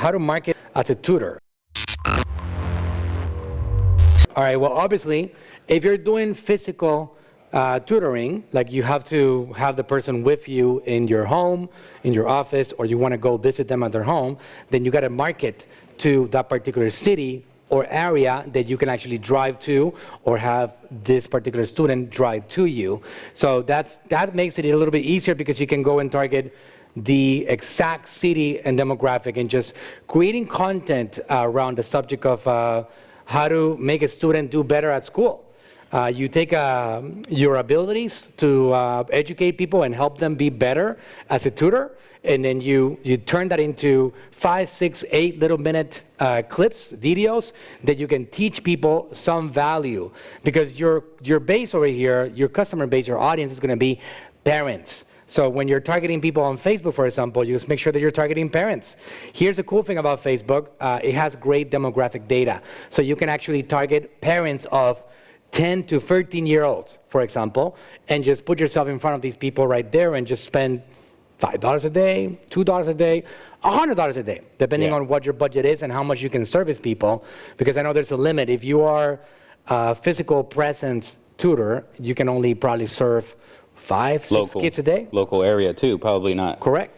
how to market as a tutor. All right, well, obviously, if you're doing physical tutoring, like you have to have the person with you in your home, in your office, or you want to go visit them at their home, then you got to market to that particular city or area that you can actually drive to, or have this particular student drive to you. So that makes it a little bit easier, because you can go and target the exact city and demographic, and just creating content around the subject of how to make a student do better at school. You take your abilities to educate people and help them be better as a tutor, and then you turn that into 5, 6, 8 little minute clips, videos that you can teach people some value. Because your base over here, your customer base, your audience is going to be parents. So when you're targeting people on Facebook, for example, you just make sure that you're targeting parents. Here's the cool thing about Facebook. It has great demographic data. So you can actually target parents of 10 to 13-year-olds, for example, and just put yourself in front of these people right there and just spend $5 a day, $2 a day, $100 a day, depending on what your budget is and how much you can service people. Because I know there's a limit. If you are a physical presence tutor, you can only probably serve 5, 6 kids a day. Local area too, probably not. Correct.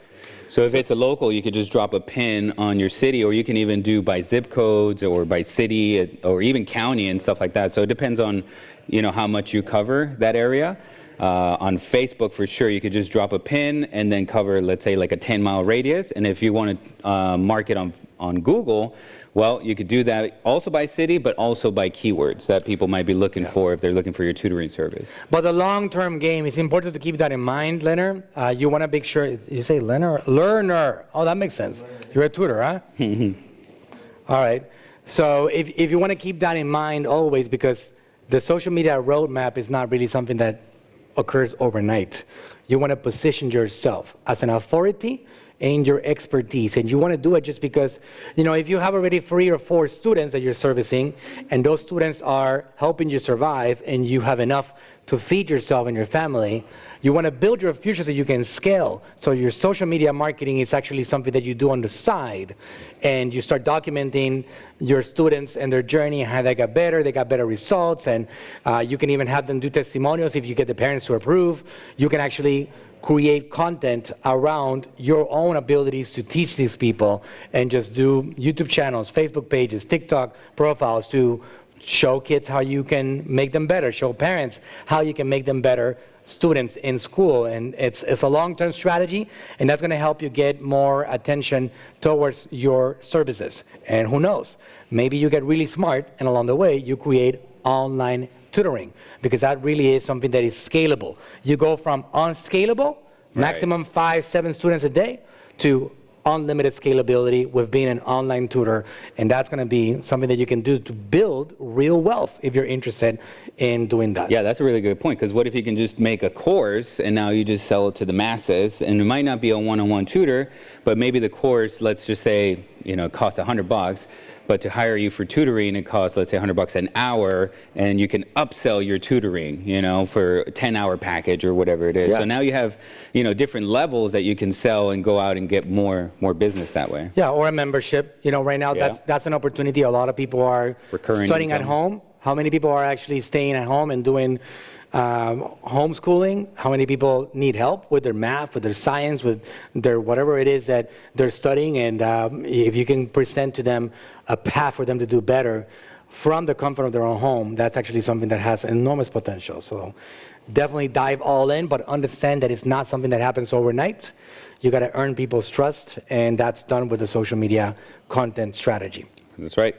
So if it's a local, you could just drop a pin on your city, or you can even do by zip codes or by city or even county and stuff like that. So it depends on, how much you cover that area. On Facebook, for sure, you could just drop a pin and then cover, let's say, like a 10-mile radius. And if you want to market on Google, well, you could do that also by city, but also by keywords that people might be looking for if they're looking for your tutoring service. But the long-term game, it's important to keep that in mind, Leonard. You want to make sure, you say Leonard? Learner. Oh, that makes sense. You're a tutor, huh? All right. So if you want to keep that in mind always, because the social media roadmap is not really something that occurs overnight. You want to position yourself as an authority in your expertise, and you want to do it just because, if you have already 3 or 4 students that you're servicing, and those students are helping you survive, and you have enough to feed yourself and your family, you want to build your future so you can scale. So your social media marketing is actually something that you do on the side, and you start documenting your students and their journey, and how they got better results, and you can even have them do testimonials if you get the parents to approve. You can actually create content around your own abilities to teach these people, and just do YouTube channels, Facebook pages, TikTok profiles to show kids how you can make them better, show parents how you can make them better students in school. And it's a long-term strategy, and that's going to help you get more attention towards your services. And who knows, maybe you get really smart, and along the way you create online tutoring, because that really is something that is scalable. You go from unscalable, maximum 5, 7 students a day, to unlimited scalability with being an online tutor. And that's going to be something that you can do to build real wealth if you're interested in doing that. Yeah, that's a really good point, because what if you can just make a course and now you just sell it to the masses, and it might not be a one-on-one tutor, but maybe the course, let's just say, cost $100, but to hire you for tutoring, it costs, let's say, $100 an hour, and you can upsell your tutoring, for a 10-hour package or whatever it is. So now you have, different levels that you can sell and go out and get more business that way. Yeah, or a membership. Right now, that's an opportunity. A lot of people are studying at home. How many people are actually staying at home and doing homeschooling? How many people need help with their math, with their science, with their whatever it is that they're studying? And if you can present to them a path for them to do better from the comfort of their own home, that's actually something that has enormous potential. So definitely dive all in, but understand that it's not something that happens overnight. You got to earn people's trust, and that's done with the social media content strategy. That's right.